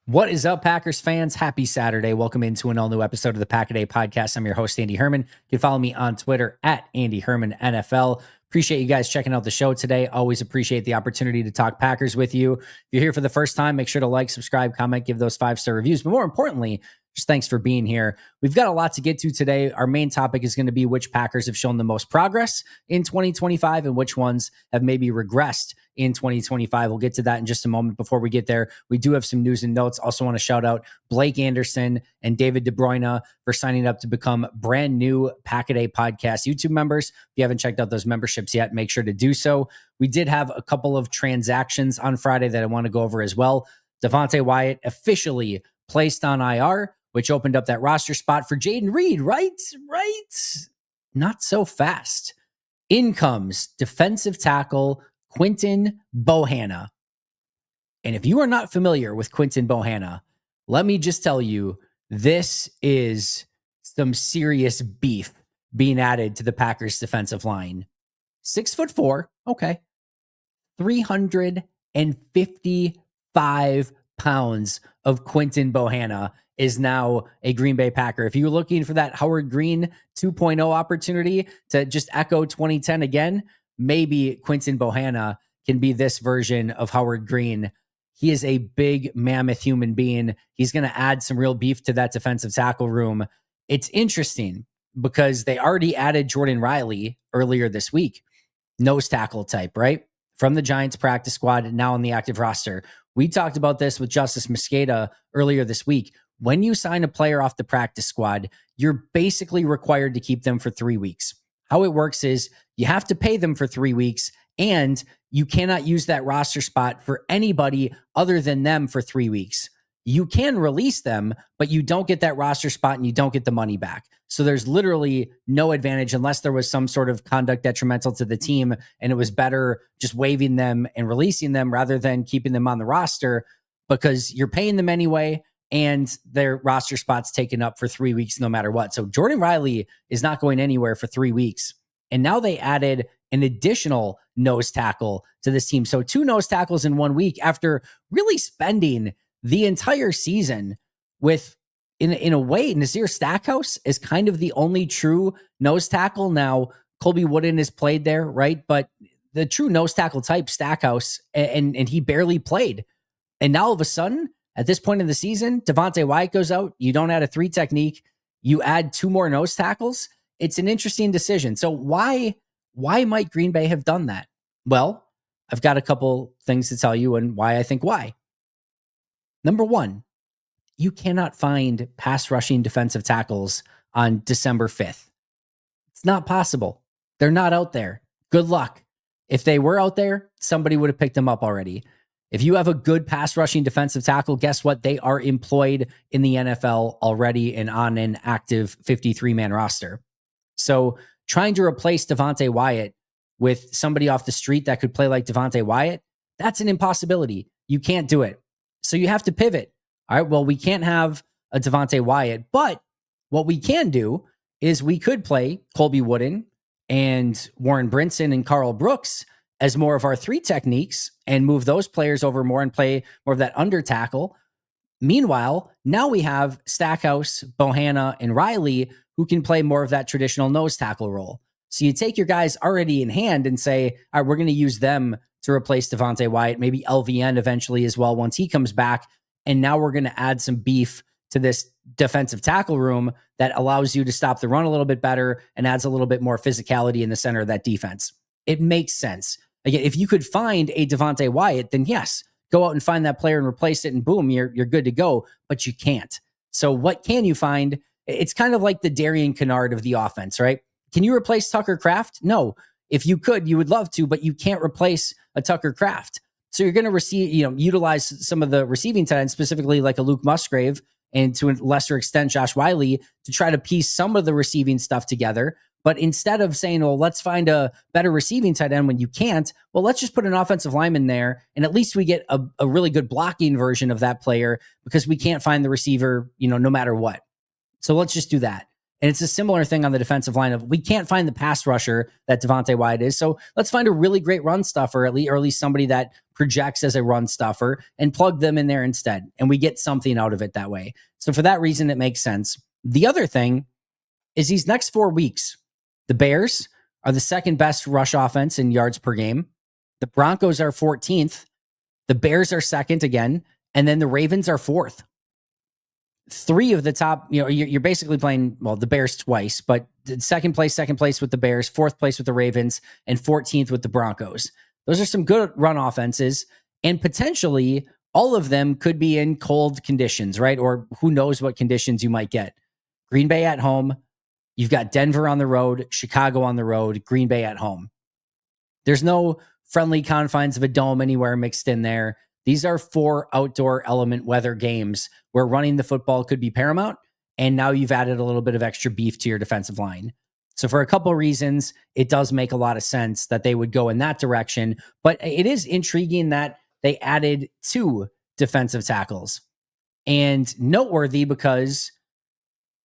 What is up, Packers fans? Happy Saturday. Welcome into an all-new episode of the Pack a Day podcast. I'm your host, Andy Herman. You can follow me on Twitter at Andy Herman NFL. Appreciate you guys checking out the show today. Always appreciate the opportunity to talk Packers with you. If you're here for the first time, make sure to like, subscribe, comment, give those 5-star reviews. But more importantly, just thanks for being here. We've got a lot to get to today. Our main topic is going to be which Packers have shown the most progress in 2025 and which ones have maybe regressed in 2025. We'll get to that in just a moment. Before we get there, we do have some news and notes. Also want to shout out Blake Anderson and David De Bruyne for signing up to become brand new Pack a Day podcast YouTube members. If you haven't checked out those memberships yet, make sure to do so. We did have a couple of transactions on Friday that I want to go over as well. Devontae Wyatt officially placed on IR, which opened up that roster spot for Jaden Reed, right? Not so fast. In comes defensive tackle Quinton Bohanna. And if you are not familiar with Quinton Bohanna, let me just tell you, this is some serious beef being added to the Packers defensive line. 6'4", okay. 355 pounds of Quinton Bohanna is now a Green Bay Packer. If you're looking for that Howard Green 2.0 opportunity to just echo 2010 again, maybe Quinton Bohanna can be this version of Howard Green. He is a big mammoth human being. He's going to add some real beef to that defensive tackle room. It's interesting because they already added Jordan Riley earlier this week. Nose tackle type, right? From the Giants practice squad, now on the active roster. We talked about this with Justice Mosqueda earlier this week. When you sign a player off the practice squad, you're basically required to keep them for 3 weeks. How it works is you have to pay them for 3 weeks, and you cannot use that roster spot for anybody other than them for 3 weeks. You can release them, but you don't get that roster spot and you don't get the money back. So there's literally no advantage unless there was some sort of conduct detrimental to the team and it was better just waiving them and releasing them rather than keeping them on the roster because you're paying them anyway and their roster spot's taken up for 3 weeks no matter what. So Jordan Riley is not going anywhere for 3 weeks. And now they added an additional nose tackle to this team. So 2 nose tackles in 1 week after really spending the entire season with, in a way, Nazir Stackhouse is kind of the only true nose tackle. Now, Colby Wooden has played there, right? But the true nose tackle type, Stackhouse, and he barely played. And now all of a sudden, at this point in the season, Devontae Wyatt goes out. You don't add a 3 technique. You add 2 more nose tackles. It's an interesting decision. So why might Green Bay have done that? Well, I've got a couple things to tell you and why I think why. Number 1, you cannot find pass rushing defensive tackles on December 5th. It's not possible. They're not out there. Good luck. If they were out there, somebody would have picked them up already. If you have a good pass rushing defensive tackle, guess what? They are employed in the NFL already and on an active 53-man roster. So trying to replace Devontae Wyatt with somebody off the street that could play like Devontae Wyatt, that's an impossibility. You can't do it. So you have to pivot. All right, well, we can't have a Devontae Wyatt, but what we can do is we could play Colby Wooden and Warren Brinson and Carl Brooks as more of our 3 techniques and move those players over more and play more of that under tackle. Meanwhile, now we have Stackhouse, Bohanna, and Riley who can play more of that traditional nose tackle role. So you take your guys already in hand and say, all right, we're going to use them to replace Devontae Wyatt, maybe LVN eventually as well once he comes back. And now we're going to add some beef to this defensive tackle room that allows you to stop the run a little bit better and adds a little bit more physicality in the center of that defense. It makes sense. Again, if you could find a Devontae Wyatt, then yes, go out and find that player and replace it and boom, you're good to go, but you can't. So what can you find? It's kind of like the Darian Kennard of the offense, right? Can you replace Tucker Kraft? No. If you could, you would love to, but you can't replace a Tucker Kraft. So you're going to utilize some of the receiving tight ends, specifically like a Luke Musgrave and to a lesser extent, Josh Wiley, to try to piece some of the receiving stuff together. But instead of saying, well, let's find a better receiving tight end when you can't, well, let's just put an offensive lineman there. And at least we get a really good blocking version of that player because we can't find the receiver, no matter what. So let's just do that. And it's a similar thing on the defensive line of we can't find the pass rusher that Devontae Wyatt is. So let's find a really great run stuffer, or at least somebody that projects as a run stuffer and plug them in there instead. And we get something out of it that way. So for that reason, it makes sense. The other thing is these next 4 weeks, the Bears are the second best rush offense in yards per game. The Broncos are 14th. The Bears are second again. And then the Ravens are fourth. 3 of the top, you're basically playing, well, the Bears twice, but second place with the Bears, fourth place with the Ravens, and 14th with the Broncos. Those are some good run offenses, and potentially all of them could be in cold conditions, right? Or who knows what conditions you might get. Green Bay at home. You've got Denver on the road, Chicago on the road, Green Bay at home. There's no friendly confines of a dome anywhere mixed in there. These are 4 outdoor element weather games where running the football could be paramount. And now you've added a little bit of extra beef to your defensive line. So for a couple of reasons, it does make a lot of sense that they would go in that direction. But it is intriguing that they added 2 defensive tackles. And noteworthy because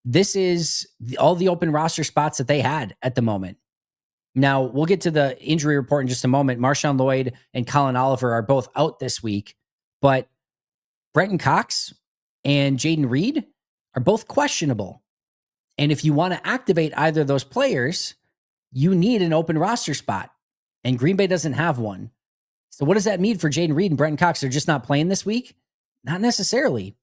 this is all the open roster spots that they had at the moment. Now, we'll get to the injury report in just a moment. Marshawn Lloyd and Colin Oliver are both out this week, but Brenton Cox and Jaden Reed are both questionable. And if you want to activate either of those players, you need an open roster spot, and Green Bay doesn't have one. So what does that mean for Jaden Reed and Brenton Cox? They're just not playing this week? Not necessarily.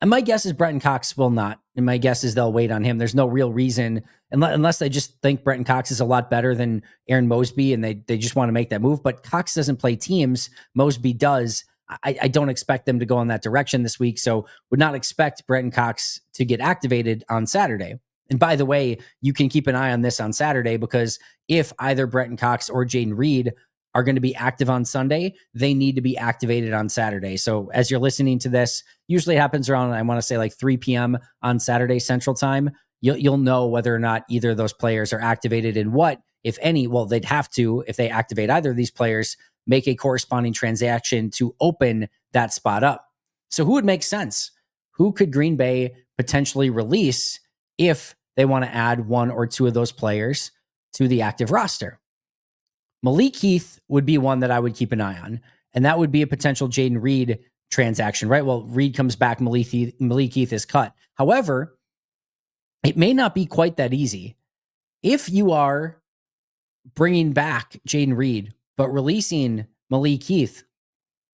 And my guess is Brenton Cox will not. And my guess is they'll wait on him. There's no real reason, unless they just think Brenton Cox is a lot better than Aaron Mosby and they just want to make that move. But Cox doesn't play teams. Mosby does. I don't expect them to go in that direction this week. So would not expect Brenton Cox to get activated on Saturday. And by the way, you can keep an eye on this on Saturday, because if either Brenton Cox or Jaden Reed are going to be active on Sunday, they need to be activated on Saturday. So as you're listening to this, usually it happens around, I want to say like 3 p.m. on Saturday Central Time. You'll know whether or not either of those players are activated and what, if any, well, they'd have to, if they activate either of these players, make a corresponding transaction to open that spot up. So who would make sense? Who could Green Bay potentially release if they want to add 1 or 2 of those players to the active roster? Malik Heath would be one that I would keep an eye on, and that would be a potential Jaden Reed transaction, right? Well, Reed comes back, Malik Heath is cut. However, it may not be quite that easy. If you are bringing back Jaden Reed, but releasing Malik Heath,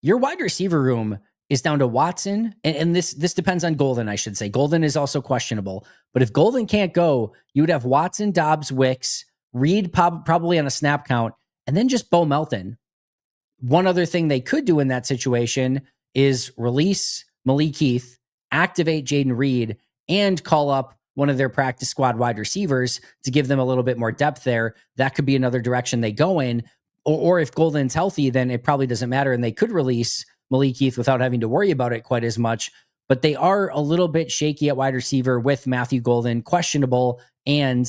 your wide receiver room is down to Watson, and this depends on Golden, I should say. Golden is also questionable, but if Golden can't go, you would have Watson, Dobbs, Wicks, Reed probably on a snap count, and then just Bo Melton. One other thing they could do in that situation is release Malik Heath, activate Jaden Reed, and call up one of their practice squad wide receivers to give them a little bit more depth there. That could be another direction they go in. Or if Golden's healthy, then it probably doesn't matter, and they could release Malik Heath without having to worry about it quite as much. But they are a little bit shaky at wide receiver with Matthew Golden questionable, and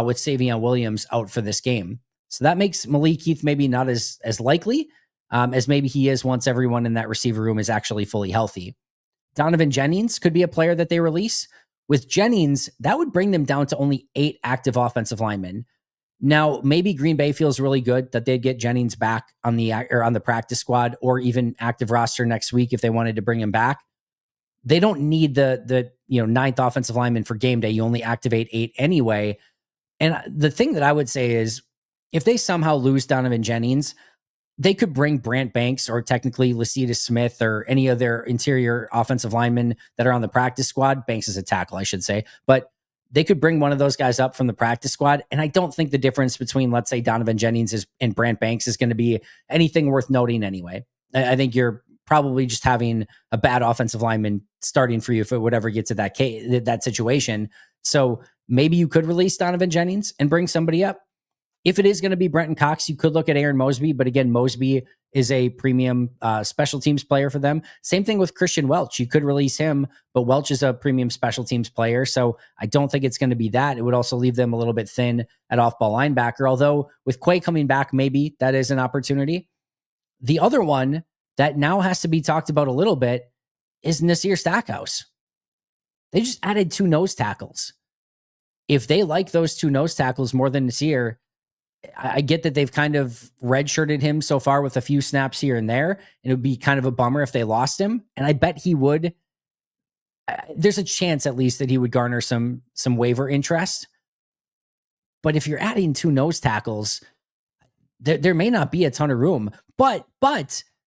with Savion Williams out for this game. So that makes Malik Heath maybe not as likely as maybe he is once everyone in that receiver room is actually fully healthy. Donovan Jennings could be a player that they release. With Jennings, that would bring them down to only 8 active offensive linemen. Now, maybe Green Bay feels really good that they'd get Jennings back on the practice squad or even active roster next week if they wanted to bring him back. They don't need the 9th offensive lineman for game day. You only activate 8 anyway. And the thing that I would say is, if they somehow lose Donovan Jennings, they could bring Brant Banks or technically Lecitus Smith or any of their interior offensive linemen that are on the practice squad. Banks is a tackle, I should say. But they could bring one of those guys up from the practice squad. And I don't think the difference between, let's say, Donovan Jennings and Brant Banks is going to be anything worth noting anyway. I think you're probably just having a bad offensive lineman starting for you if it would ever get to that situation. So maybe you could release Donovan Jennings and bring somebody up. If it is going to be Brenton Cox, you could look at Aaron Mosby. But again, Mosby is a premium special teams player for them. Same thing with Christian Welch. You could release him, but Welch is a premium special teams player. So I don't think it's going to be that. It would also leave them a little bit thin at off-ball linebacker. Although with Quay coming back, maybe that is an opportunity. The other one that now has to be talked about a little bit is Nasir Stackhouse. They just added 2 nose tackles. if they like those two nose tackles more than Nasir, I get that they've kind of redshirted him so far with a few snaps here and there, and it would be kind of a bummer if they lost him. And I bet he would. There's a chance at least that he would garner some waiver interest. But if you're adding two nose tackles, there may not be a ton of room. But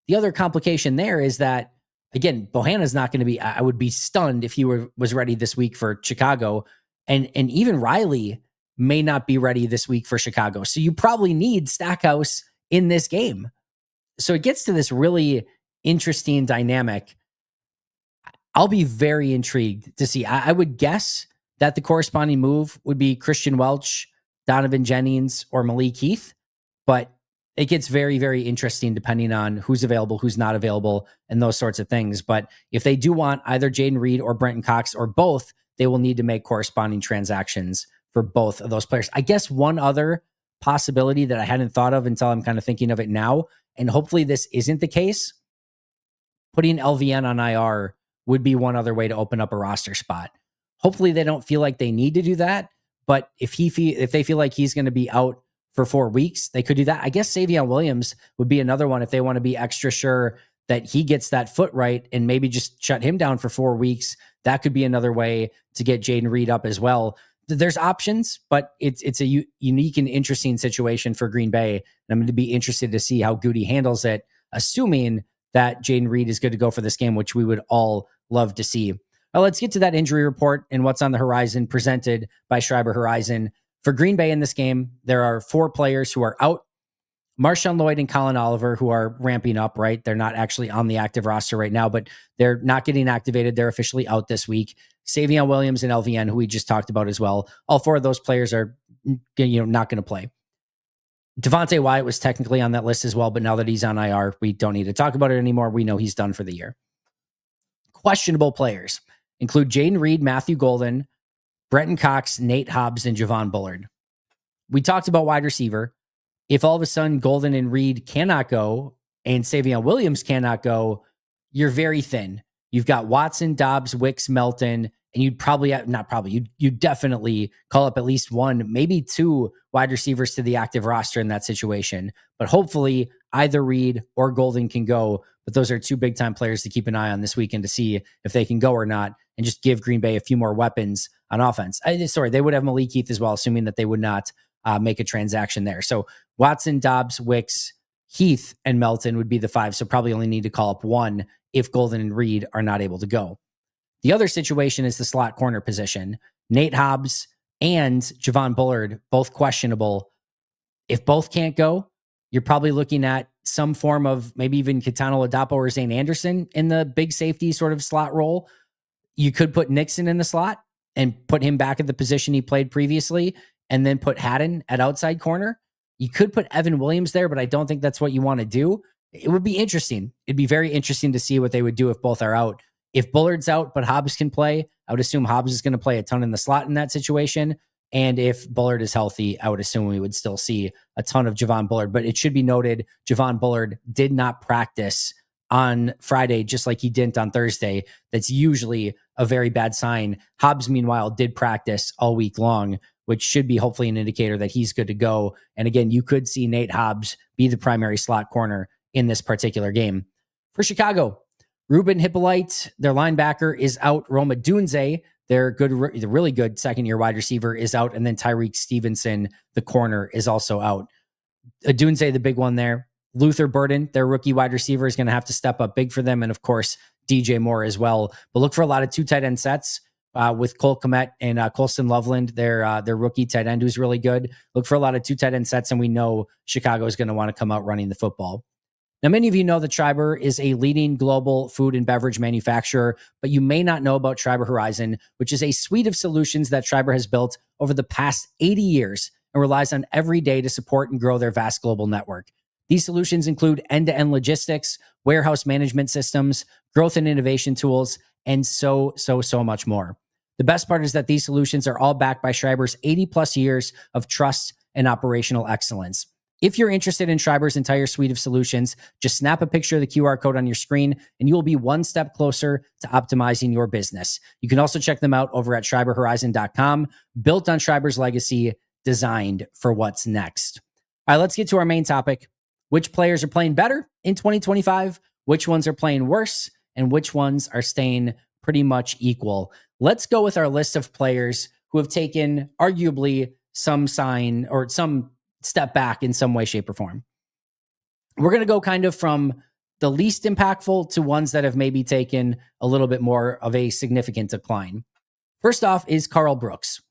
the other complication there is that, again, Bohanna's not going to be. I would be stunned if he was ready this week for Chicago, and even Riley may not be ready this week for Chicago. So you probably need Stackhouse in this game. So it gets to this really interesting dynamic. I'll be very intrigued to see. I would guess that the corresponding move would be Christian Welch, Donovan Jennings, or Malik Heath. But it gets very, very interesting depending on who's available, who's not available, and those sorts of things. But if they do want either Jaden Reed or Brenton Cox or both, they will need to make corresponding transactions for both of those players. I guess one other possibility that I hadn't thought of until I'm kind of thinking of it now, and hopefully this isn't the case, putting LVN on IR would be one other way to open up a roster spot. Hopefully they don't feel like they need to do that, but if they feel like he's going to be out for 4 weeks, they could do that. I guess Savion Williams would be another one if they want to be extra sure that he gets that foot right and maybe just shut him down for 4 weeks. That could be another way to get Jaden Reed up as well. There's options, but it's a unique and interesting situation for Green Bay. And I'm going to be interested to see how Goody handles it, assuming that Jaden Reed is good to go for this game, which we would all love to see. Well, let's get to that injury report and what's on the horizon presented by Schreiber Horizon. For Green Bay in this game, there are 4 players who are out. Marshawn Lloyd and Colin Oliver, who are ramping up, right? They're not actually on the active roster right now, but they're not getting activated. They're officially out this week. Savion Williams and LVN, who we just talked about as well. All 4 of those players are not going to play. Devontae Wyatt was technically on that list as well, but now that he's on IR, we don't need to talk about it anymore. We know he's done for the year. Questionable players include Jaden Reed, Matthew Golden, Brenton Cox, Nate Hobbs, and Javon Bullard. We talked about wide receiver. If all of a sudden Golden and Reed cannot go and Savion Williams cannot go, you're very thin. You've got Watson, Dobbs, Wicks, Melton, and you'd definitely call up at least 1, maybe 2 wide receivers to the active roster in that situation. But hopefully either Reed or Golden can go. But those are 2 big time players to keep an eye on this weekend to see if they can go or not, and just give Green Bay a few more weapons on offense. They would have Malik Heath as well, assuming that they would not make a transaction there. So Watson, Dobbs, Wicks, Heath, and Melton would be the 5. So probably only need to call up 1 if Golden and Reed are not able to go. The other situation is the slot corner position. Nate Hobbs and Javon Bullard, both questionable. If both can't go, you're probably looking at some form of maybe even Kitano Ladapo or Zane Anderson in the big safety sort of slot role. You could put Nixon in the slot and put him back at the position he played previously, and then put Haddon at outside corner. You could put Evan Williams there, but I don't think that's what you want to do. It would be interesting. It'd be very interesting to see what they would do if both are out. If Bullard's out, but Hobbs can play, I would assume Hobbs is going to play a ton in the slot in that situation. And if Bullard is healthy, I would assume we would still see a ton of Javon Bullard. But it should be noted, Javon Bullard did not practice on Friday, just like he didn't on Thursday. That's usually a very bad sign. Hobbs, meanwhile, did practice all week long, which should be hopefully an indicator that he's good to go. And again, you could see Nate Hobbs be the primary slot corner in this particular game. For Chicago, Ruben Hippolyte, their linebacker, is out. Roma Dunze, their really good second-year wide receiver, is out. And then Tyreek Stevenson, the corner, is also out. Dunze, the big one there. Luther Burden, their rookie wide receiver, is going to have to step up big for them. And of course, DJ Moore as well. But look for a lot of 2 tight end sets with Cole Kmet and Colston Loveland, their rookie tight end, who's really good. Look for a lot of 2 tight end sets, and we know Chicago is going to want to come out running the football. Now, many of you know that Schreiber is a leading global food and beverage manufacturer, but you may not know about Schreiber Horizon, which is a suite of solutions that Schreiber has built over the past 80 years and relies on every day to support and grow their vast global network. These solutions include end-to-end logistics, warehouse management systems, growth and innovation tools, and so much more. The best part is that these solutions are all backed by Schreiber's 80 plus years of trust and operational excellence. If you're interested in Schreiber's entire suite of solutions, just snap a picture of the QR code on your screen and you will be one step closer to optimizing your business. You can also check them out over at schreiberhorizon.com, built on Schreiber's legacy, designed for what's next. All right, let's get to our main topic. Which players are playing better in 2025? Which ones are playing worse? And which ones are staying pretty much equal? Let's go with our list of players who have taken arguably some sign or some step back in some way, shape, or form. We're going to go kind of from the least impactful to ones that have maybe taken a little bit more of a significant decline. First off is Karl Brooks.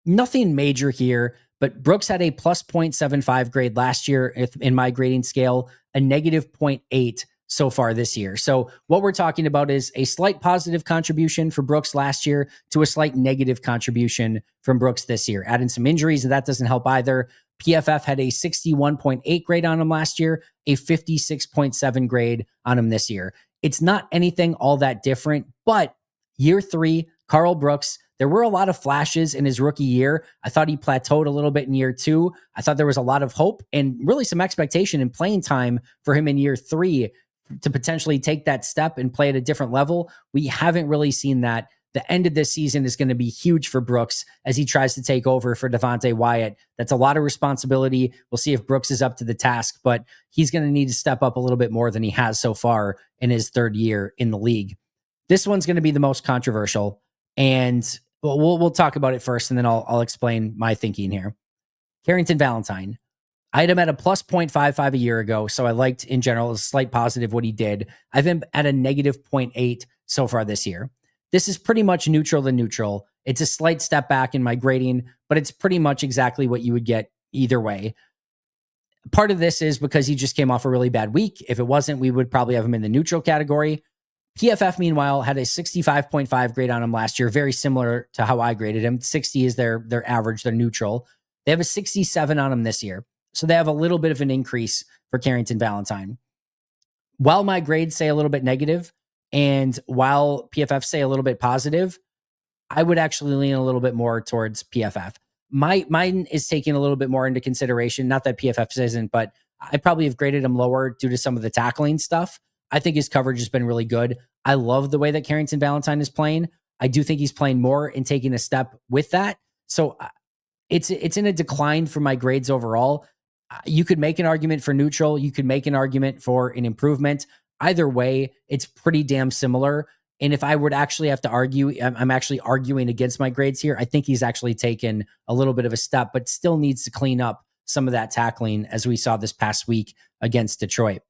Nothing major here, but Brooks had a plus 0.75 grade last year in my grading scale, a negative 0.8 so far this year. So what we're talking about is a slight positive contribution for Brooks last year to a slight negative contribution from Brooks this year. Add in some injuries, and that doesn't help either. PFF had a 61.8 grade on him last year, a 56.7 grade on him this year. It's not anything all that different, but year 3, Karl Brooks, there were a lot of flashes in his rookie year. I thought he plateaued a little bit in year 2. I thought there was a lot of hope and really some expectation in playing time for him in year 3 to potentially take that step and play at a different level. We haven't really seen that. The end of this season is going to be huge for Brooks as he tries to take over for Devonte Wyatt. That's a lot of responsibility. We'll see if Brooks is up to the task, but he's going to need to step up a little bit more than he has so far in his 3rd year in the league. This one's going to be the most controversial, and we'll talk about it first, and then I'll explain my thinking here. Carrington Valentine. I had him at a plus 0.55 a year ago, so I liked in general a slight positive what he did. I've been at a negative 0.8 so far this year. This is pretty much neutral to neutral. It's a slight step back in my grading, but it's pretty much exactly what you would get either way. Part of this is because he just came off a really bad week. If it wasn't, we would probably have him in the neutral category. PFF, meanwhile, had a 65.5 grade on him last year, very similar to how I graded him. 60 is their average, they're neutral. They have a 67 on him this year. So they have a little bit of an increase for Carrington Valentine. While my grades say a little bit negative, and while PFF say a little bit positive, I would actually lean a little bit more towards PFF. Mine is taking a little bit more into consideration. Not that PFF isn't, but I probably have graded him lower due to some of the tackling stuff. I think his coverage has been really good. I love the way that Carrington Valentine is playing. I do think he's playing more and taking a step with that. So it's in a decline for my grades overall. You could make an argument for neutral. You could make an argument for an improvement. Either way, it's pretty damn similar. And if I would actually have to argue, I'm actually arguing against my grades here. I think he's actually taken a little bit of a step, but still needs to clean up some of that tackling as we saw this past week against Detroit.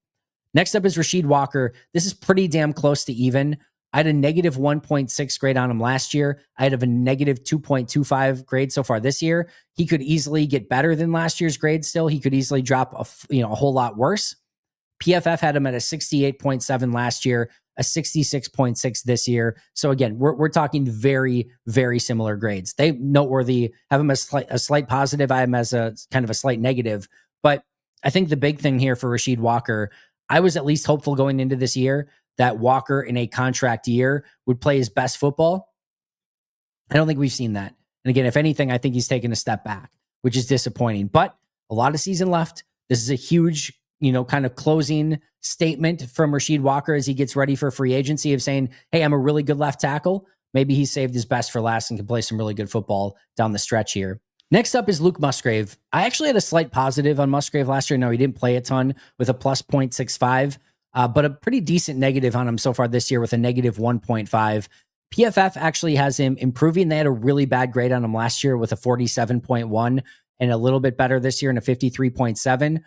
Next up is Rasheed Walker. This is pretty damn close to even. I had a negative 1.6 grade on him last year. I had a negative 2.25 grade so far this year. He could easily get better than last year's grade still. He could easily drop a whole lot worse. PFF had him at a 68.7 last year, a 66.6 this year. So again, we're talking very, very similar grades. They noteworthy, have him as a slight positive. I have him as a kind of a slight negative. But I think the big thing here for Rasheed Walker, I was at least hopeful going into this year that Walker in a contract year would play his best football. I don't think we've seen that. And again, if anything, I think he's taken a step back, which is disappointing. But a lot of season left. This is a huge, kind of closing statement from Rasheed Walker as he gets ready for free agency of saying, hey, I'm a really good left tackle. Maybe he saved his best for last and can play some really good football down the stretch here. Next up is Luke Musgrave. I actually had a slight positive on Musgrave last year. No, he didn't play a ton with a plus 0.65, but a pretty decent negative on him so far this year with a negative 1.5. PFF actually has him improving. They had a really bad grade on him last year with a 47.1 and a little bit better this year and a 53.7.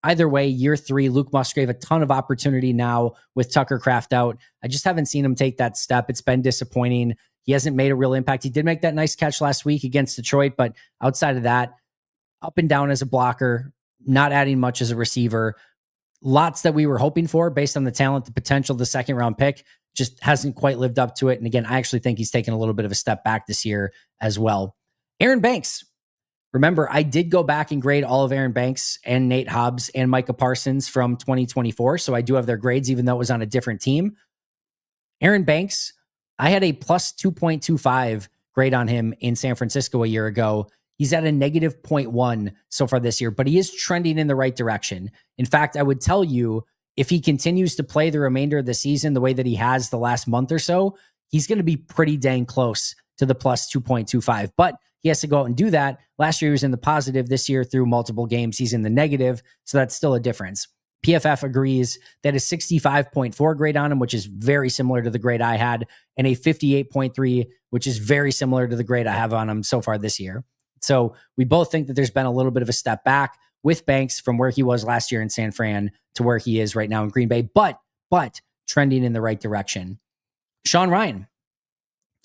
Either way, year 3, Luke Musgrave, a ton of opportunity now with Tucker Kraft out. I just haven't seen him take that step. It's been disappointing. He hasn't made a real impact. He did make that nice catch last week against Detroit, but outside of that, up and down as a blocker, not adding much as a receiver. Lots that we were hoping for based on the talent, the potential, the second round pick, just hasn't quite lived up to it. And again, I actually think he's taken a little bit of a step back this year as well. Aaron Banks. Remember, I did go back and grade all of Aaron Banks and Nate Hobbs and Micah Parsons from 2024. So I do have their grades, even though it was on a different team. Aaron Banks, I had a plus 2.25 grade on him in San Francisco a year ago. He's at a negative 0.1 so far this year, but he is trending in the right direction. In fact, I would tell you, if he continues to play the remainder of the season the way that he has the last month or so, he's going to be pretty dang close to the plus 2.25. But he has to go out and do that. Last year he was in the positive. This year, through multiple games, he's in the negative. So that's still a difference. PFF agrees that a 65.4 grade on him, which is very similar to the grade I had, and a 58.3, which is very similar to the grade I have on him so far this year. So we both think that there's been a little bit of a step back with Banks from where he was last year in San Fran to where he is right now in Green Bay, but trending in the right direction. Sean Ryan.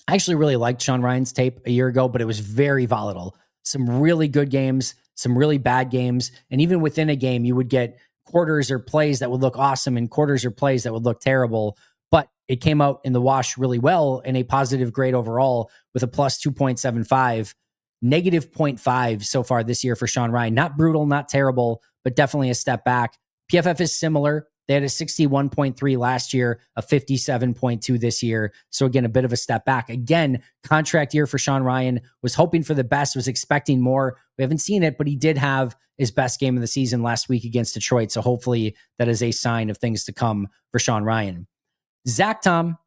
I actually really liked Sean Ryan's tape a year ago, but it was very volatile. Some really good games, some really bad games. And even within a game, you would get quarters or plays that would look awesome and quarters or plays that would look terrible. But it came out in the wash really well in a positive grade overall with a plus 2.75, negative 0.5 so far this year for Sean Ryan. Not brutal, not terrible, but definitely a step back. PFF is similar. They had a 61.3 last year, a 57.2 this year. So again, a bit of a step back. Again, contract year for Sean Ryan. Was hoping for the best, was expecting more. We haven't seen it, but he did have his best game of the season last week against Detroit. So hopefully that is a sign of things to come for Sean Ryan. Zach Tom,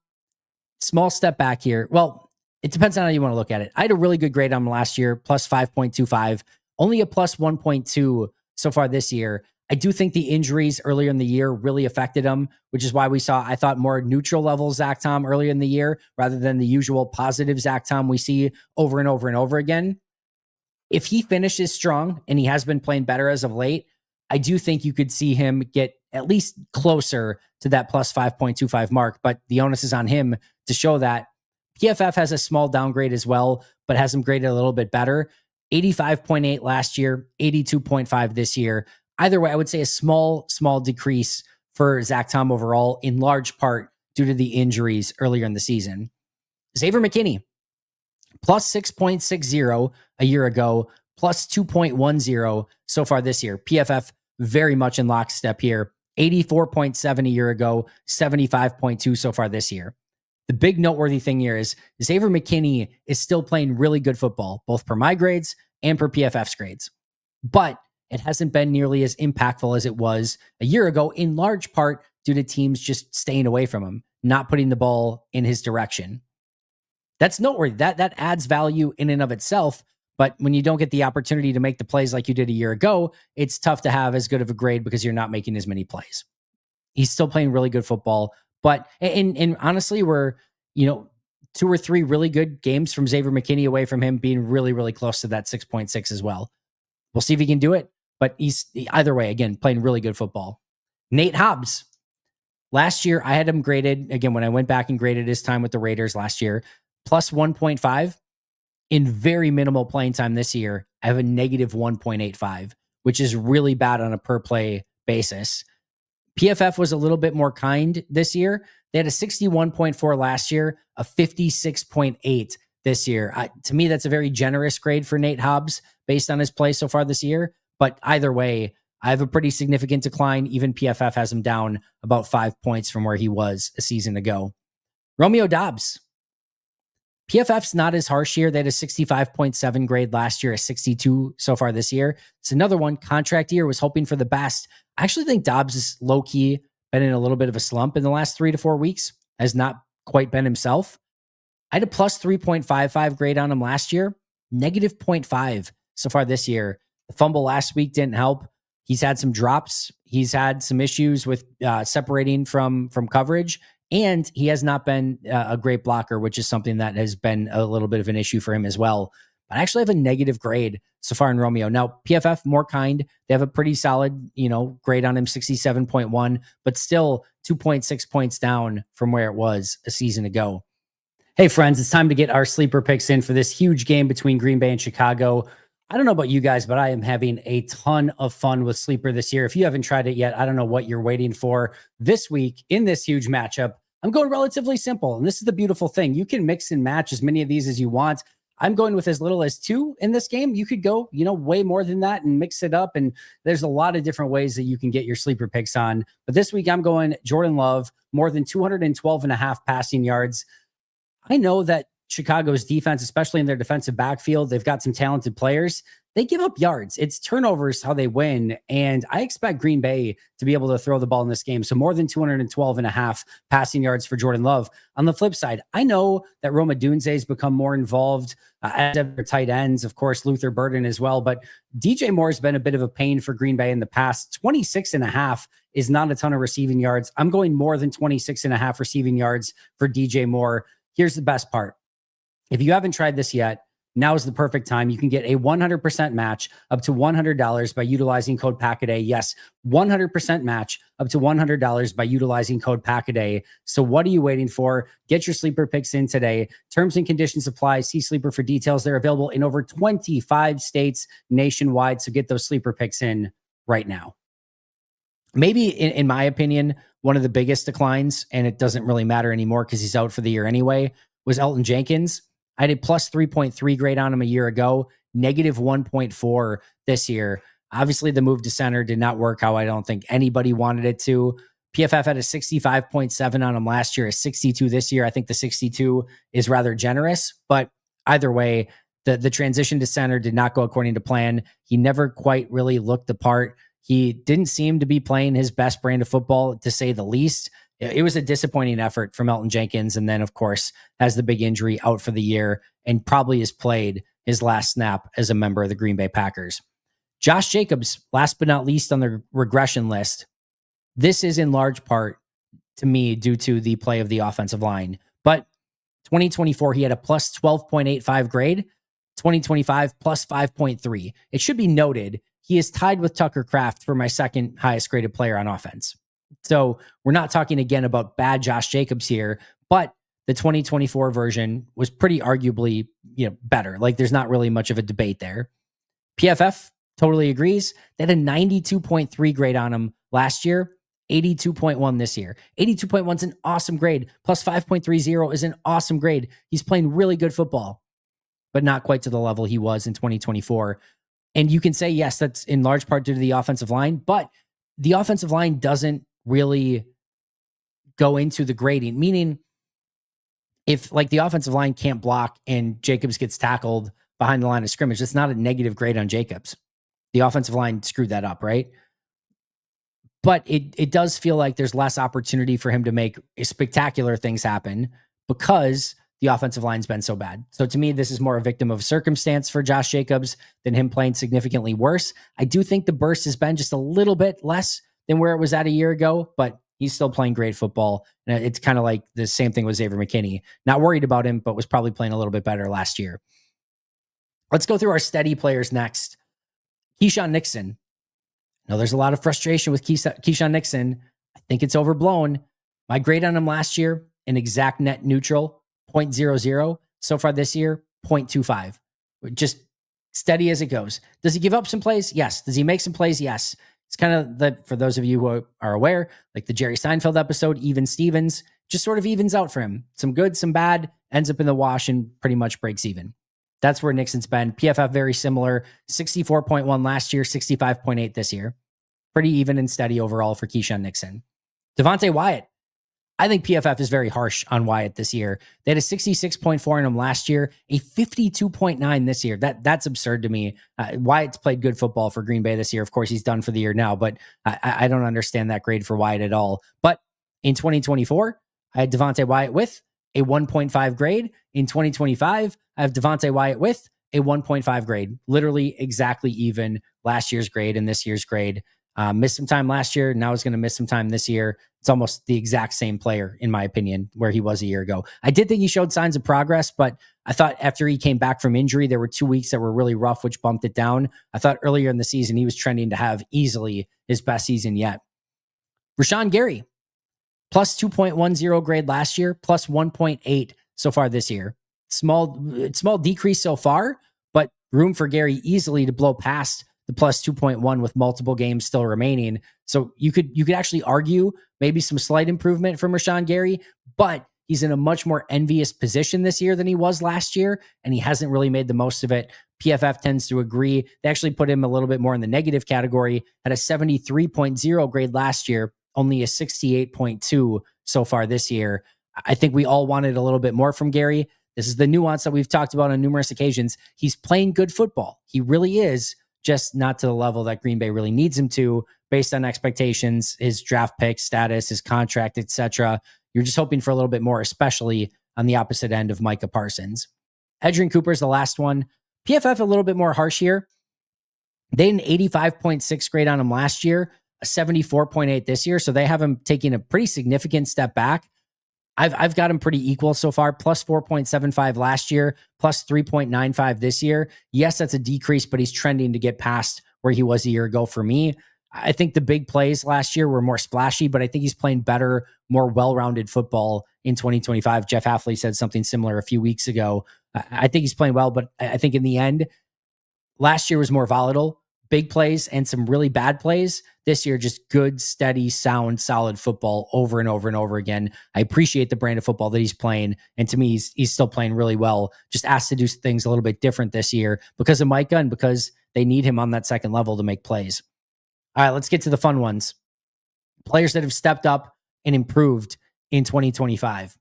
small step back here. Well, it depends on how you want to look at it. I had a really good grade on him last year, plus 5.25, only a plus 1.2 so far this year. I do think the injuries earlier in the year really affected him, which is why we saw, I thought, more neutral level Zach Tom earlier in the year rather than the usual positive Zach Tom we see over and over and over again. If he finishes strong, and he has been playing better as of late, I do think you could see him get at least closer to that plus 5.25 mark, but the onus is on him to show that. PFF has a small downgrade as well, but has him graded a little bit better. 85.8 last year, 82.5 this year. Either way, I would say a small decrease for Zach Tom overall, in large part due to the injuries earlier in the season. Xavier McKinney, plus 6.60 a year ago, plus 2.10 so far this year. PFF very much in lockstep here. 84.7 a year ago, 75.2 so far this year. The big noteworthy thing here is Xavier McKinney is still playing really good football, both per my grades and per PFF's grades. But it hasn't been nearly as impactful as it was a year ago, in large part due to teams just staying away from him, not putting the ball in his direction. That's noteworthy. That adds value in and of itself. But when you don't get the opportunity to make the plays like you did a year ago, it's tough to have as good of a grade because you're not making as many plays. He's still playing really good football. But, and honestly, we're, 2 or 3 really good games from Xavier McKinney away from him being really, really close to that 6.6 as well. We'll see if he can do it. But he's, either way, again, playing really good football. Nate Hobbs. Last year, I had him graded, again, when I went back and graded his time with the Raiders last year, plus 1.5. In very minimal playing time this year, I have a negative 1.85, which is really bad on a per play basis. PFF was a little bit more kind this year. They had a 61.4 last year, a 56.8 this year. To me, that's a very generous grade for Nate Hobbs based on his play so far this year. But either way, I have a pretty significant decline. Even PFF has him down about 5 points from where he was a season ago. Romeo Doubs. PFF's not as harsh here. They had a 65.7 grade last year, a 62 so far this year. It's another one. Contract year, was hoping for the best. I actually think Doubs is low-key been in a little bit of a slump in the last 3 to 4 weeks. Has not quite been himself. I had a plus 3.55 grade on him last year. Negative 0.5 so far this year. The fumble last week didn't help. He's had some drops. He's had some issues with separating from coverage. And he has not been a great blocker, which is something that has been a little bit of an issue for him as well. But I actually have a negative grade so far in Romeo. Now, PFF, more kind. They have a pretty solid, grade on him, 67.1, but still 2.6 points down from where it was a season ago. Hey, friends, it's time to get our sleeper picks in for this huge game between Green Bay and Chicago. I don't know about you guys, but I am having a ton of fun with Sleeper this year. If you haven't tried it yet, I don't know what you're waiting for. This week, in this huge matchup, I'm going relatively simple. And this is the beautiful thing. You can mix and match as many of these as you want. I'm going with as little as 2 in this game. You could go, way more than that and mix it up. And there's a lot of different ways that you can get your sleeper picks on. But this week, I'm going Jordan Love, more than 212.5 passing yards. I know that Chicago's defense, especially in their defensive backfield, they've got some talented players. They give up yards. It's turnovers how they win. And I expect Green Bay to be able to throw the ball in this game. So more than 212 and a half passing yards for Jordan Love. On the flip side, I know that Roma Dunze's become more involved as their tight ends, of course, Luther Burden as well. But DJ Moore has been a bit of a pain for Green Bay in the past. 26 and a half is not a ton of receiving yards. I'm going more than 26 and a half receiving yards for DJ Moore. Here's the best part. If you haven't tried this yet, now is the perfect time. You can get a 100% match up to $100 by utilizing code PACKADAY. Yes, 100% match up to $100 by utilizing code PACKADAY. So what are you waiting for? Get your sleeper picks in today. Terms and conditions apply. See Sleeper for details. They're available in over 25 states nationwide. So get those sleeper picks in right now. Maybe, in my opinion, one of the biggest declines, and it doesn't really matter anymore because he's out for the year anyway, was Elton Jenkins. I did plus 3.3 grade on him a year ago, negative 1.4 this year. Obviously, the move to center did not work how I don't think anybody wanted it to. PFF had a 65.7 on him last year, a 62 this year. I think the 62 is rather generous, but either way, the transition to center did not go according to plan. He never quite really looked the part. He didn't seem to be playing his best brand of football, to say the least. It was a disappointing effort from Elton Jenkins. And then, of course, has the big injury, out for the year, and probably has played his last snap as a member of the Green Bay Packers. Josh Jacobs, last but not least on the regression list. This is in large part, to me, due to the play of the offensive line. But 2024, he had a plus 12.85 grade. 2025, plus 5.3. It should be noted, he is tied with Tucker Kraft for my second highest graded player on offense. So we're not talking again about bad Josh Jacobs here, but the 2024 version was pretty arguably, better. Like, there's not really much of a debate there. PFF totally agrees. They had a 92.3 grade on him last year, 82.1 this year. 82.1 is an awesome grade. Plus 5.30 is an awesome grade. He's playing really good football, but not quite to the level he was in 2024. And you can say, yes, that's in large part due to the offensive line, but the offensive line doesn't really go into the grading. Meaning, if like the offensive line can't block and Jacobs gets tackled behind the line of scrimmage, it's not a negative grade on Jacobs. The offensive line screwed that up, right? But it does feel like there's less opportunity for him to make spectacular things happen because the offensive line's been so bad. So to me, this is more a victim of circumstance for Josh Jacobs than him playing significantly worse. I do think the burst has been just a little bit less than where it was at a year ago, but he's still playing great football. And it's kind of like the same thing with Xavier McKinney. Not worried about him, but was probably playing a little bit better last year. Let's go through our steady players next. Keyshawn Nixon. Now, there's a lot of frustration with Keyshawn Nixon. I think it's overblown. My grade on him last year, an exact net neutral, 0.00. So far this year, 0.25. Just steady as it goes. Does he give up some plays? Yes. Does he make some plays? Yes. It's kind of for those of you who are aware, like the Jerry Seinfeld episode, Even Stevens, just sort of evens out for him. Some good, some bad, ends up in the wash and pretty much breaks even. That's where Nixon's been. PFF, very similar. 64.1 last year, 65.8 this year. Pretty even and steady overall for Keyshawn Nixon. Devontae Wyatt. I think PFF is very harsh on Wyatt this year. They had a 66.4 in him last year, a 52.9 this year. That's absurd to me. Wyatt's played good football for Green Bay this year. Of course, he's done for the year now, but I don't understand that grade for Wyatt at all. But in 2024, I had Devontae Wyatt with a 1.5 grade. In 2025, I have Devontae Wyatt with a 1.5 grade. Literally exactly even last year's grade and this year's grade. Missed some time last year. Now he's going to miss some time this year. It's almost the exact same player, in my opinion, where he was a year ago. I did think he showed signs of progress, but I thought after he came back from injury, there were 2 weeks that were really rough, which bumped it down. I thought earlier in the season, he was trending to have easily his best season yet. Rashawn Gary, plus 2.10 grade last year, plus 1.8 so far this year. Small decrease so far, but room for Gary easily to blow past the plus 2.1 with multiple games still remaining. So you could actually argue maybe some slight improvement from Rashawn Gary, but he's in a much more envious position this year than he was last year, and he hasn't really made the most of it. PFF tends to agree. They actually put him a little bit more in the negative category, had a 73.0 grade last year, only a 68.2 so far this year. I think we all wanted a little bit more from Gary. This is the nuance that we've talked about on numerous occasions. He's playing good football. He really is, just not to the level that Green Bay really needs him to based on expectations, his draft pick status, his contract, etc. You're just hoping for a little bit more, especially on the opposite end of Micah Parsons. Edgerrin Cooper's the last one. PFF a little bit more harsh here. They had an 85.6 grade on him last year, a 74.8 this year. So they have him taking a pretty significant step back. I've got him pretty equal so far, plus 4.75 last year, plus 3.95 this year. Yes, that's a decrease, but he's trending to get past where he was a year ago for me. I think the big plays last year were more splashy, but I think he's playing better, more well-rounded football in 2025. Jeff Hafley said something similar a few weeks ago. I think he's playing well, but I think in the end, last year was more volatile, big plays and some really bad plays. This year, just good, steady, sound, solid football over and over and over again. I appreciate the brand of football that he's playing. And to me, he's still playing really well. Just asked to do things a little bit different this year because of Micah and because they need him on that second level to make plays. All right, let's get to the fun ones. Players that have stepped up and improved in 2025.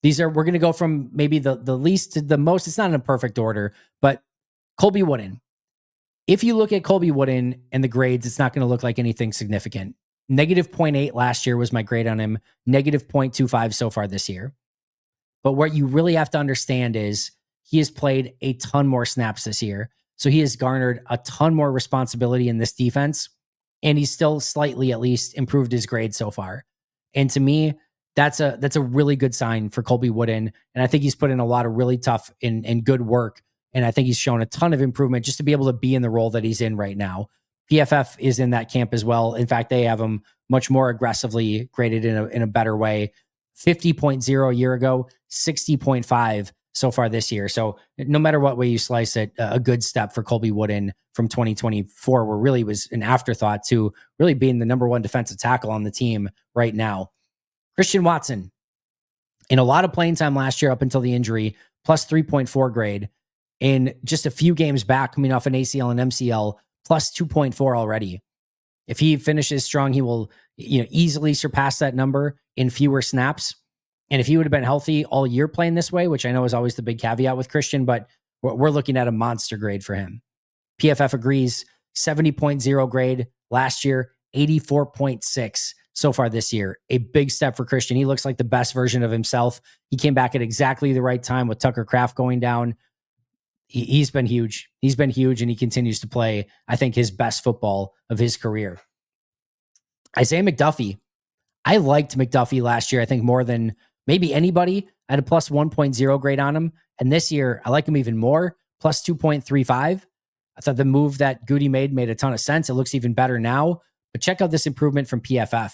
We're going to go from maybe the least to the most. It's not in a perfect order, but Colby Wooden. If you look at Colby Wooden and the grades, it's not going to look like anything significant. Negative 0.8 last year was my grade on him. Negative 0.25 so far this year. But what you really have to understand is he has played a ton more snaps this year. So he has garnered a ton more responsibility in this defense. And he's still slightly at least improved his grade so far. And to me, that's a really good sign for Colby Wooden. And I think he's put in a lot of really tough and good work. And I think he's shown a ton of improvement just to be able to be in the role that he's in right now. PFF is in that camp as well. In fact, they have him much more aggressively graded in a better way. 50.0 a year ago, 60.5 so far this year. So no matter what way you slice it, a good step for Colby Wooden from 2024, where really was an afterthought to really being the number one defensive tackle on the team right now. Christian Watson, in a lot of playing time last year up until the injury, plus 3.4 grade. In just a few games back, coming off an ACL and MCL, plus 2.4 already. If he finishes strong, he will easily surpass that number in fewer snaps. And if he would have been healthy all year playing this way, which I know is always the big caveat with Christian, but we're looking at a monster grade for him. PFF agrees, 70.0 grade last year, 84.6 so far this year. A big step for Christian. He looks like the best version of himself. He came back at exactly the right time with Tucker Kraft going down. He's been huge. He's been huge, and he continues to play, I think, his best football of his career. Isaiah McDuffie. I liked McDuffie last year, I think, more than maybe anybody. I had a plus 1.0 grade on him. And this year, I like him even more, plus 2.35. I thought the move that Goody made a ton of sense. It looks even better now. But check out this improvement from PFF.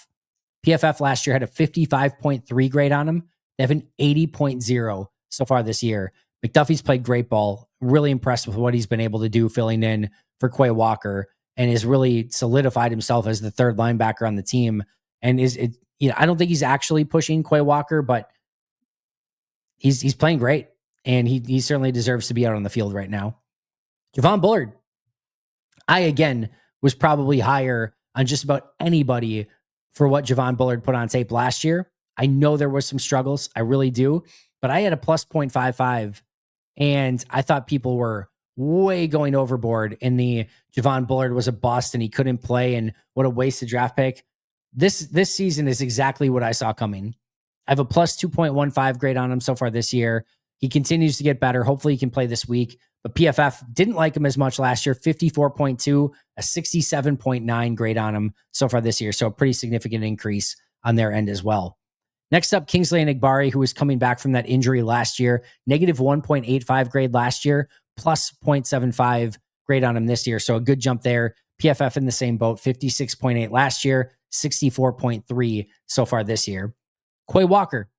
PFF last year had a 55.3 grade on him. They have an 80.0 so far this year. McDuffie's played great ball. Really impressed with what he's been able to do filling in for Quay Walker, and has really solidified himself as the third linebacker on the team. And I don't think he's actually pushing Quay Walker, but he's playing great, and he certainly deserves to be out on the field right now. Javon Bullard. I, again, was probably higher on just about anybody for what Javon Bullard put on tape last year. I know there was some struggles. I really do. But I had a plus 0.55. And I thought people were way going overboard in the Javon Bullard was a bust and he couldn't play and what a wasted draft pick. This season is exactly what I saw coming. I have a plus 2.15 grade on him so far this year. He continues to get better. Hopefully he can play this week. But PFF didn't like him as much last year. 54.2, a 67.9 grade on him so far this year. So a pretty significant increase on their end as well. Next up, Kingsley Enagbare, who was coming back from that injury last year. Negative 1.85 grade last year, plus 0.75 grade on him this year. So a good jump there. PFF in the same boat, 56.8 last year, 64.3 so far this year. Quay Walker,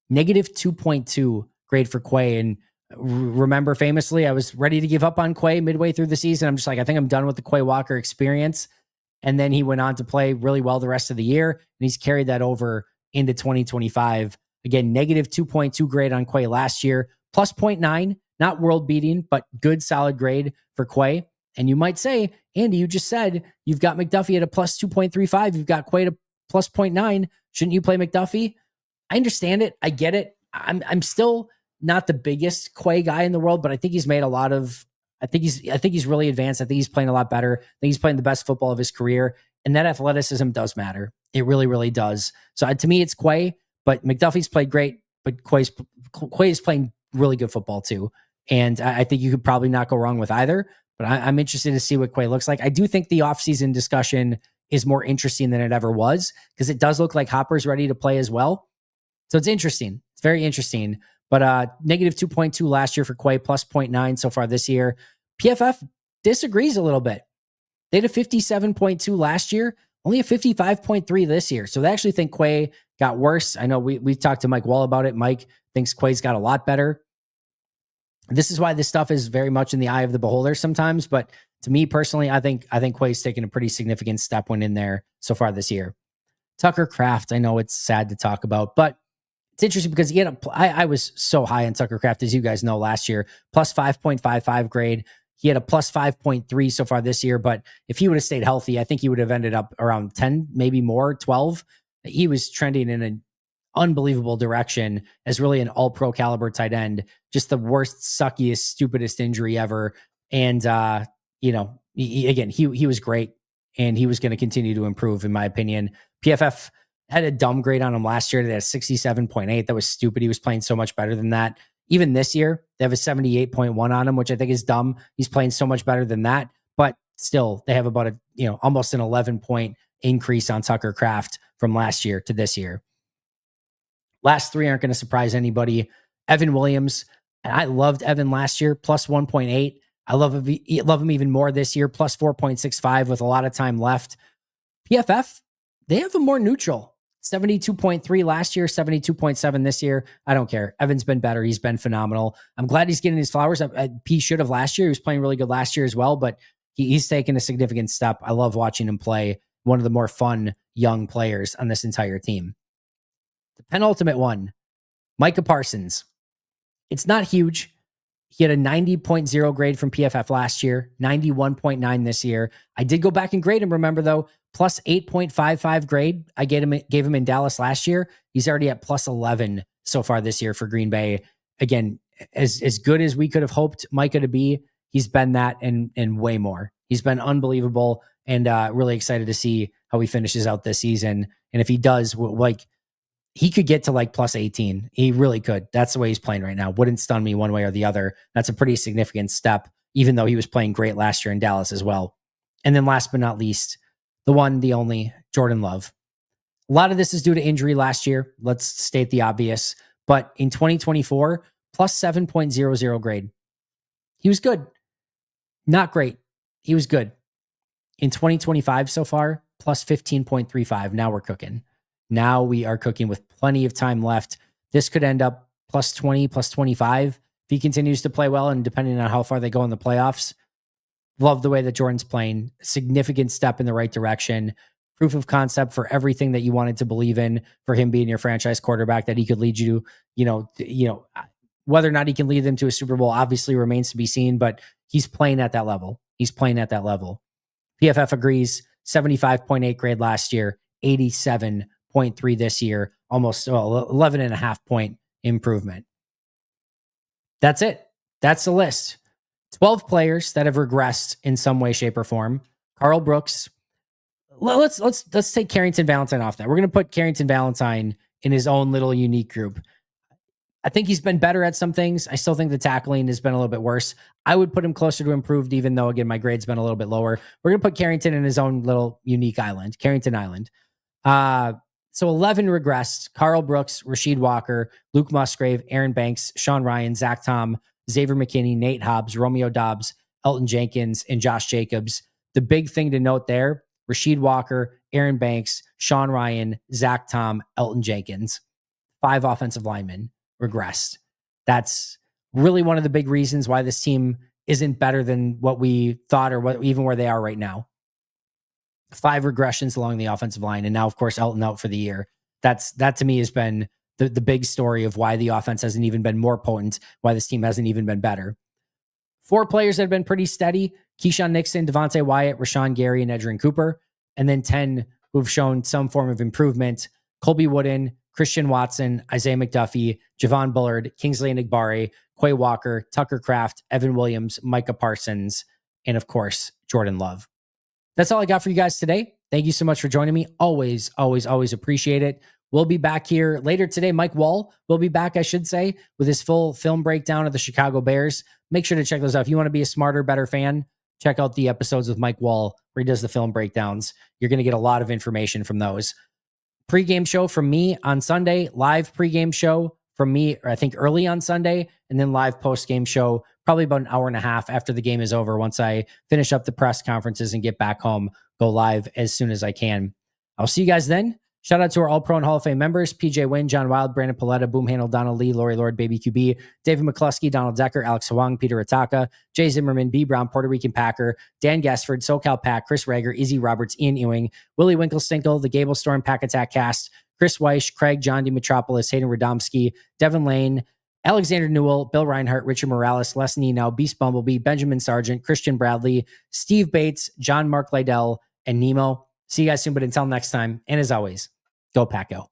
negative 2.2 grade for Quay. And remember, famously, I was ready to give up on Quay midway through the season. I'm just like, I think I'm done with the Quay Walker experience. And then he went on to play really well the rest of the year. And he's carried that over into 2025. Again, negative 2.2 grade on Quay last year, plus 0.9, not world beating, but good solid grade for Quay. And you might say, Andy, you just said you've got McDuffie at a plus 2.35. You've got Quay at a plus 0.9. Shouldn't you play McDuffie? I understand it. I get it. I'm still not the biggest Quay guy in the world, but I think he's made a lot of. I think he's really advanced. I think he's playing a lot better. I think he's playing the best football of his career, and that athleticism does matter. It really, really does. So to me, it's Quay, but McDuffie's played great, but Quay is playing really good football too, and I think you could probably not go wrong with either. But I'm interested to see what Quay looks like. I do think the offseason discussion is more interesting than it ever was because it does look like Hopper's ready to play as well. So it's interesting. It's very interesting. But negative 2.2 last year for Quay, plus 0.9 so far this year. PFF disagrees a little bit. They had a 57.2 last year, only a 55.3 this year. So they actually think Quay got worse. I know we've talked to Mike Wall about it. Mike thinks Quay's got a lot better. This is why this stuff is very much in the eye of the beholder sometimes. But to me personally, I think Quay's taken a pretty significant step when in there so far this year. Tucker Kraft, I know it's sad to talk about, but it's interesting because he had I was so high on Tucker Kraft, as you guys know, last year, plus 5.55 grade. He had a plus 5.3 so far this year, but if he would have stayed healthy, I think he would have ended up around 10, maybe more, 12. He was trending in an unbelievable direction as really an all-pro caliber tight end, just the worst, suckiest, stupidest injury ever. And, he was great, and he was going to continue to improve, in my opinion. PFF had a dumb grade on him last year. They had a 67.8. That was stupid. He was playing so much better than that. Even this year, they have a 78.1 on him, which I think is dumb. He's playing so much better than that. But still, they have about almost an 11-point increase on Tucker Kraft from last year to this year. Last three aren't going to surprise anybody. Evan Williams, and I loved Evan last year, plus 1.8. I love him even more this year, plus 4.65 with a lot of time left. PFF, they have a more neutral. 72.3 last year, 72.7 this year. I don't care. Evan's been better. He's been phenomenal. I'm glad he's getting his flowers. He should have last year. He was playing really good last year as well, but he's taken a significant step. I love watching him play. One of the more fun young players on this entire team. The penultimate one, Micah Parsons. It's not huge. He had a 90.0 grade from PFF last year, 91.9 this year. I did go back and grade him, remember, though, plus 8.55 grade. I gave him in Dallas last year. He's already at plus 11 so far this year for Green Bay. Again, as good as we could have hoped Micah to be, he's been that and way more. He's been unbelievable, and really excited to see how he finishes out this season. And if he does, he could get to like plus 18. He really could. That's the way he's playing right now. Wouldn't stun me one way or the other. That's a pretty significant step, even though he was playing great last year in Dallas as well. And then last but not least, the one, the only, Jordan Love. A lot of this is due to injury last year. Let's state the obvious. But in 2024, plus 7.00 grade. He was good. Not great. He was good. In 2025 so far, plus 15.35. Now we're cooking. Now we are cooking with plenty of time left. This could end up plus 20, plus 25 if he continues to play well, and depending on how far they go in the playoffs. Love the way that Jordan's playing. Significant step in the right direction. Proof of concept for everything that you wanted to believe in for him being your franchise quarterback, that he could lead you, whether or not he can lead them to a Super Bowl obviously remains to be seen, but he's playing at that level. PFF agrees. 75.8 grade last year, 87.3 this year, almost 11.5 point improvement. That's it. That's the list. 12 players that have regressed in some way, shape, or form. Carl Brooks. Let's take Carrington Valentine off that. We're going to put Carrington Valentine in his own little unique group. I think he's been better at some things. I still think the tackling has been a little bit worse. I would put him closer to improved, even though, again, my grade's been a little bit lower. We're going to put Carrington in his own little unique island, Carrington Island. So 11 regressed: Carl Brooks, Rasheed Walker, Luke Musgrave, Aaron Banks, Sean Ryan, Zach Tom, Xavier McKinney, Nate Hobbs, Romeo Dobbs, Elton Jenkins, and Josh Jacobs. The big thing to note there: Rasheed Walker, Aaron Banks, Sean Ryan, Zach Tom, Elton Jenkins. 5 offensive linemen regressed. That's really one of the big reasons why this team isn't better than what we thought, or even where they are right now. 5 regressions along the offensive line, and now, of course, Elton out for the year. That to me has been the big story of why the offense hasn't even been more potent, why this team hasn't even been better. 4 players that have been pretty steady: Keyshawn Nixon, Devontae Wyatt, Rashawn Gary, and Edgerrin Cooper. And then 10 who've shown some form of improvement: Colby Wooden, Christian Watson, Isaiah McDuffie, Javon Bullard, Kingsley Enagbare, Quay Walker, Tucker Kraft, Evan Williams, Micah Parsons, and of course, Jordan Love. That's all I got for you guys today. Thank you so much for joining me. Always, always, always appreciate it. We'll be back here later today. Mike Wall will be back, I should say, with his full film breakdown of the Chicago Bears. Make sure to check those out. If you want to be a smarter, better fan, check out the episodes with Mike Wall where he does the film breakdowns. You're going to get a lot of information from those. Pre-game show from me on Sunday, live pre-game show from me, or I think early on Sunday, and then live post-game show probably about an hour and a half after the game is over. Once I finish up the press conferences and get back home, go live as soon as I can. I'll see you guys then. Shout out to our All-Pro and Hall of Fame members, PJ Wynn, John Wild, Brandon Paletta, Boom Handle, Donald Lee, Lori Lord, Baby QB, David McCluskey, Donald Decker, Alex Hwang, Peter Ataka, Jay Zimmerman, B. Brown, Puerto Rican Packer, Dan Gassford, SoCal Pack, Chris Rager, Izzy Roberts, Ian Ewing, Willie Winkle-Stinkle, The Gable Storm Pack Attack Cast, Chris Weish, Craig, John D. Metropolis, Hayden Radomski, Devin Lane, Alexander Newell, Bill Reinhart, Richard Morales, Les Nino, Beast Bumblebee, Benjamin Sargent, Christian Bradley, Steve Bates, John Mark Lydell, and Nemo. See you guys soon, but until next time, and as always, go Pack Go.